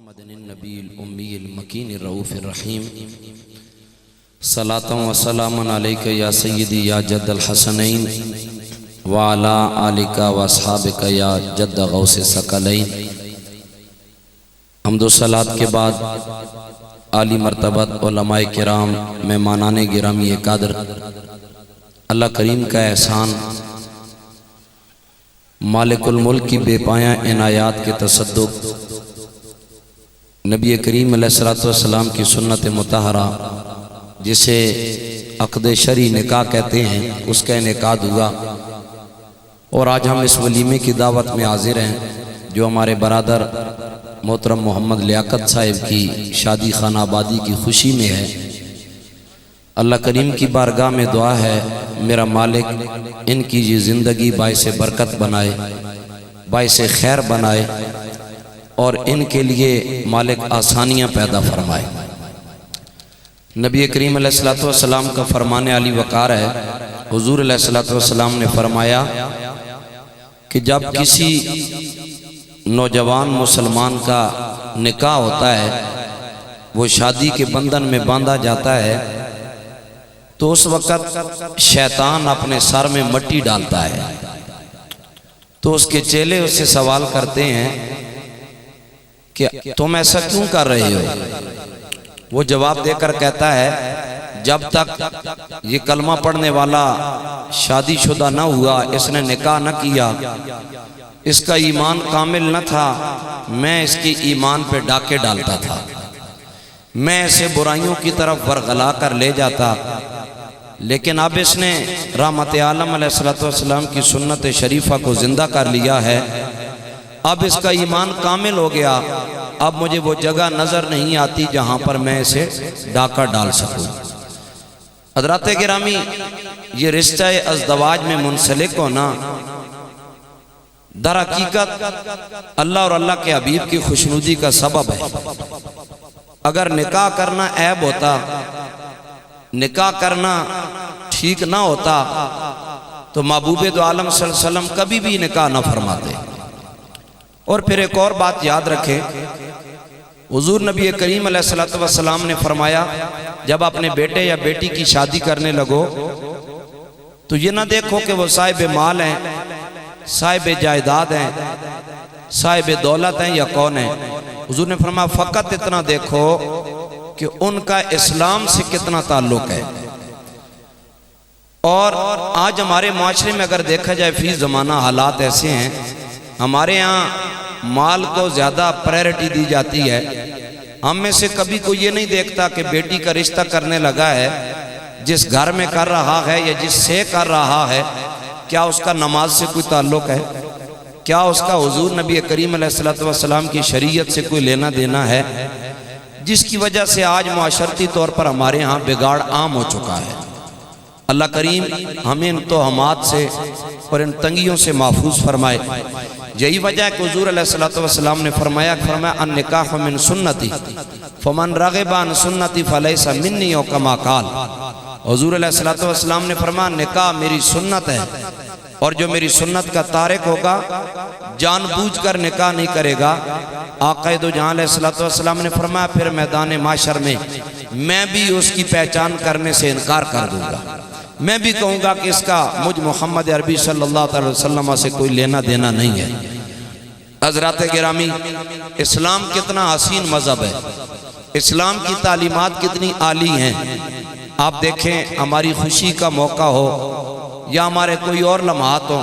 मुहम्मदिन उम्मील मकीन रऊफ़िर रहीम सलातन व सलामन अलैका या सय्यदी या जद्दल हसनैन व अला आलिका व अस्हाबिका या जद्द गौसे सकलैन। हम्दो सलात के बाद आली मर्तबत उलमाए किराम मेहमानाने गिरामी कादर, अल्लाह करीम का एहसान, मालिकुल मुल्क की बेपाया इनायात के तसद्दुक, नबी करीम अलैहिस्सलातु वस्सलाम की सुन्नत मुतहरा जिसे अक़्द शरी निकाह कहते हैं, उसका इनेकाद हुआ। और आज हम इस वलीमे की दावत में हाजिर हैं जो हमारे बरादर मोहतरम मोहम्मद लियाकत साहिब की शादी खाना आबादी की खुशी में है। अल्लाह करीम की बारगाह में दुआ है, मेरा मालिक इनकी ये ज़िंदगी बाइसे बरकत बनाए, बाइसे खैर बनाए और इनके लिए मालिक आसानियाँ पैदा फरमाए। नबी करीम अलैहिस्सलातु वस्सलाम का फरमाने अली वकार है, हुजूर अलैहिस्सलातु वस्सलाम ने फरमाया कि जब किसी नौजवान मुसलमान का निकाह होता है, वो शादी के बंधन में बांधा जाता है, तो उस वक़्त शैतान अपने सर में मट्टी डालता है। तो उसके चेले उससे सवाल करते हैं कि तुम ऐसा क्यों कर रहे हो? वो जवाब देकर कहता है, जब तक ये कलमा पढ़ने वाला शादीशुदा न हुआ, इसने निकाह न किया, इसका ईमान कामिल न था, मैं इसकी ईमान पे डाके डालता था, मैं इसे बुराइयों की तरफ वरगला कर ले जाता। लेकिन अब इसने रहमत आलम अलैहिस्सलातु वस्सलाम की सुन्नत शरीफा को जिंदा कर लिया है, अब इसका ईमान कामिल हो गया, अब मुझे वो जगह नजर नहीं आती जहां पर मैं इसे डाका डाल सकूं। हज़रात गिरामी, ये रिश्ता अज़दवाज में मुंसलिक होना दर हकीकत अल्लाह और अल्लाह के हबीब की खुशनुदी का सबब है। अगर निकाह करना ऐब होता, निकाह करना ठीक ना होता, तो महबूब दो आलम सल्लल्लाहु अलैहि वसल्लम कभी भी निकाह ना फरमाते। और फिर एक और बात याद रखें, हुजूर नबी करीम अलैहिस्सलातु वस्सलाम ने फरमाया, जब अपने बेटे या बेटी की शादी करने लगो तो ये ना देखो कि वो साहिब माल हैं, साहिब जायदाद हैं, साहिब दौलत हैं या कौन है। हुजूर ने फरमाया, फ़कत इतना देखो कि उनका इस्लाम से कितना ताल्लुक है। और आज हमारे माशरे में अगर देखा जाए, फी ज़माना हालात ऐसे हैं, हमारे यहाँ माल को ज़्यादा प्रायोरिटी दी जाती है। हम में से कभी कोई ये नहीं देखता कि बेटी का रिश्ता करने लगा है, जिस घर में कर रहा है या जिससे कर रहा है, क्या उसका नमाज से कोई ताल्लुक है? क्या उसका हुजूर नबी करीम अलैहिस्सलातु वस्सलाम की शरीयत से कोई लेना देना है? जिसकी वजह से आज मुआशरती तौर पर हमारे यहाँ बिगाड़ आम हो चुका है। अल्लाह करीम हमें इन तोहमात से और इन तंगियों से महफूज फरमाए। यही वजह है कि हुजूर अलैहिस्सलातु वस्सलाम ने फरमाया अन निकाह मिन सुन्नती फमन रग़िबा अन सुन्नती फलैसा मिन्नी औ कमा क़ाल। हुजूर अलैहिस्सलातु वस्सलाम ने फरमाया, निकाह मेरी सुन्नत है, और जो मेरी सुन्नत का तारिक होगा, जानबूझकर निकाह नहीं करेगा, आक़ा दो जहां अलैहिस्सलातु वस्सलाम ने फरमाया, फिर मैदान माशर में मैं भी उसकी पहचान करने से इनकार कर दूंगा। मैं भी कहूँगा कि इसका मुझ मोहम्मद अरबी सल्लल्लाहु अलैहि वसल्लम से कोई लेना देना नहीं है। हज़रात गिरामी, इस्लाम कितना हसीन मज़हब है, इस्लाम की तालीमात कितनी आली हैं। आप देखें, हमारी खुशी का मौका हो या हमारे कोई और लम्हात हो,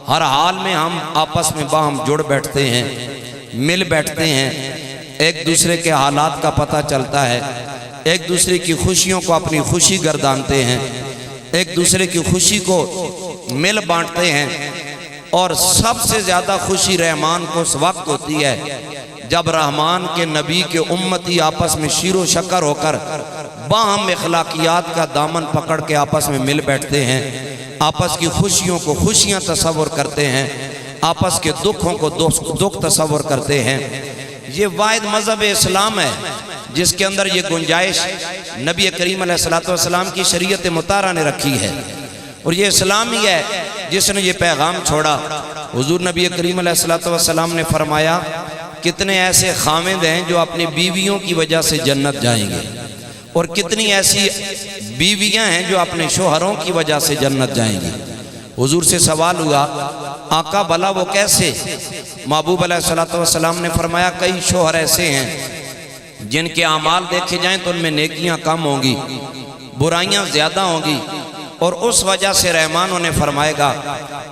हर हाल में हम आपस में बाहम जुड़ बैठते हैं, मिल बैठते हैं, एक दूसरे के हालात का पता चलता है, एक दूसरे की खुशियों को अपनी खुशी गर्दानते हैं, एक दूसरे की खुशी को मिल बांटते हैं। और सबसे ज़्यादा खुशी रहमान को उस वक्त होती है जब रहमान के नबी के उम्मती आपस में शीरो शक्कर होकर बाहम इखलाकियात का दामन पकड़ के आपस में मिल बैठते हैं, आपस की खुशियों को खुशियाँ तस्वुर करते हैं, आपस के दुखों को दुख तस्वुर करते हैं। ये वाहिद मज़हब इस्लाम है जिसके अंदर ये गुंजाइश नबी करीम अलैहिस्सलातु वस्सलाम की शरीयत मुताहरा ने रखी है। और ये इस्लाम ही है जिसने ये पैगाम छोड़ा। हुजूर नबी करीम अलैहिस्सलातु वस्सलाम ने फरमाया कितने ऐसे खामिद हैं जो अपनी बीवियों की वजह से जन्नत जाएंगे, और कितनी ऐसी बीवियां हैं जो अपने शोहरों की वजह से जन्नत जाएंगी। हुजूर से सवाल हुआ, आका भला वो कैसे? महबूब अलैहिस्सलाम ने फरमाया, कई शोहर ऐसे हैं जिनके अमाल देखे जाएं तो उनमें नेकियां कम होंगी, बुराइयां ज्यादा होंगी, और उस वजह से रहमान उन्हें फरमाएगा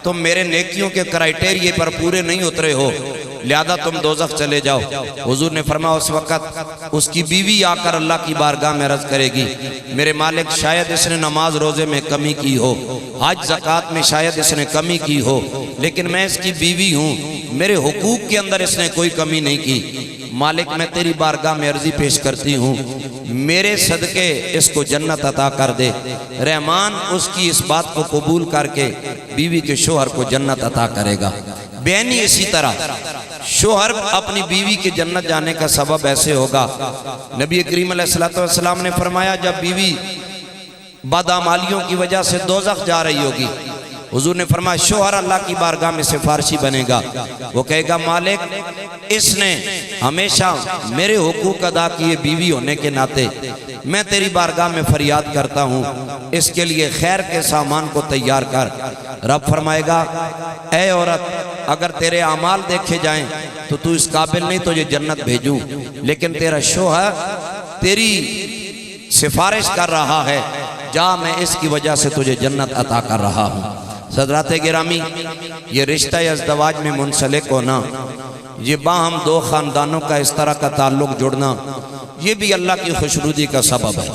तुम मेरे नेकियों के क्राइटेरिया पर पूरे नहीं उतरे हो, लिहाजा तुम दोज़ख चले जाओ। हुजूर ने फरमाया, उस वक़्त उसकी बीवी आकर अल्लाह की बारगाह में अर्ज़ करेगी, मेरे मालिक शायद इसने नमाज रोज़े में कमी की हो, हज ज़कात में शायद इसने कमी की हो, लेकिन मैं इसकी बीवी हूँ, मेरे हुकूक के अंदर इसने कोई कमी नहीं की। मालिक मैं तेरी बारगाह में अर्जी पेश करती हूँ, मेरे सदके इसको जन्नत अता कर दे। रहमान उसकी इस बात को कबूल करके बीवी के शोहर को जन्नत अता करेगा। बेनी इसी तरह शोहर अपनी बीवी के जन्नत जाने का सबब ऐसे होगा। नबी करीम अलैहिस्सलाम ने फरमाया, जब बीवी बदअमालियों की वजह से दोज़ख जा रही होगी, हुजूर ने फरमाया शोहर अल्लाह की बारगाह में सिफारिशी बनेगा। वो कहेगा, मालिक इसने हमेशा मेरे हुकूक अदा किए, बीवी होने के नाते मैं तेरी बारगाह में फरियाद करता हूँ, इसके लिए खैर के सामान को तैयार कर। रब फरमाएगा, ऐ औरत, अगर तेरे अमाल देखे जाएं तो तू इस काबिल नहीं तुझे जन्नत भेजूं, लेकिन तेरा शोहर तेरी सिफारिश कर रहा है, जा मैं इसकी वजह से तुझे जन्नत अता कर रहा हूँ। सदरात गिरामी, ये रिश्ता अज़दवाज में मुंसलिक होना, ये बाहम दो ख़ानदानों का इस तरह का ताल्लुक़ जुड़ना, ये भी अल्लाह की खुशनुदी का सबब है।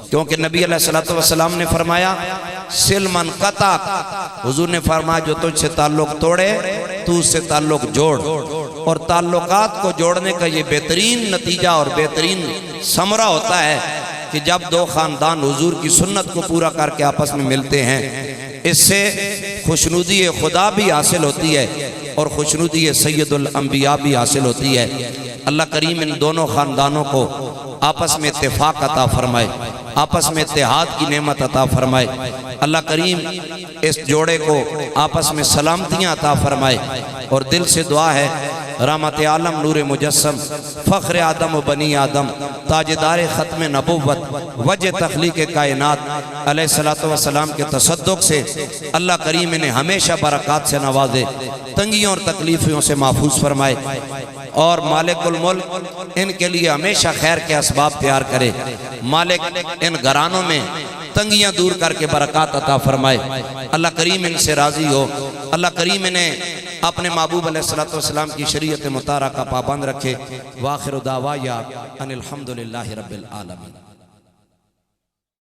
क्योंकि नबी अलैहिस्सलाम ने फरमाया, सिल मन कता, हुजूर ने फरमाया जो तुझसे ताल्लुक़ तोड़े तू उससे ताल्लुक़ जोड़। और ताल्लुकात को जोड़ने का ये बेहतरीन नतीजा और बेहतरीन समरा होता है कि जब दो ख़ानदान हुजूर की सुन्नत को पूरा करके आपस में मिलते हैं, इससे खुशनुदी खुदा भी हासिल होती है और खुशनुदी सैयदुल अंबिया भी हासिल होती है। अल्लाह करीम इन दोनों ख़ानदानों को आपस में इत्तेफाक अता फरमाए, आपस में इत्तेहाद की नेमत अता फरमाए। अल्लाह करीम इस जोड़े को आपस में सलामतियाँ अता फरमाए। और दिल से दुआ है, रहमत आलम नूर मुजस्सम फ़ख्र आदम व बनी आदम ताजदार ख़त्म नबुव्वत वजह तख्लीक़ कायनात अलैहिस्सलातु वस्सलाम के तसद्दुक़ से अल्लाह करीम इन्हें हमेशा बरक़ात से नवाजे, तंगियों और तकलीफ़ों से महफूज फरमाए, और मालिकुल मुल्क इनके लिए हमेशा खैर के असबाब तैयार करे। मालिक इन घरानों में तंगियाँ दूर करके बरक़ात अता फरमाए। अल्लाह करीम इनसे राज़ी हो। अल्लाह करीम इन्हें अपने महबूब अलैहिस्सलाम की शरीयत मुतारा का पाबंद रखे। वाखिर दावाया अनिल हम्दुलिल्लाहि रब्बिल आलमीन।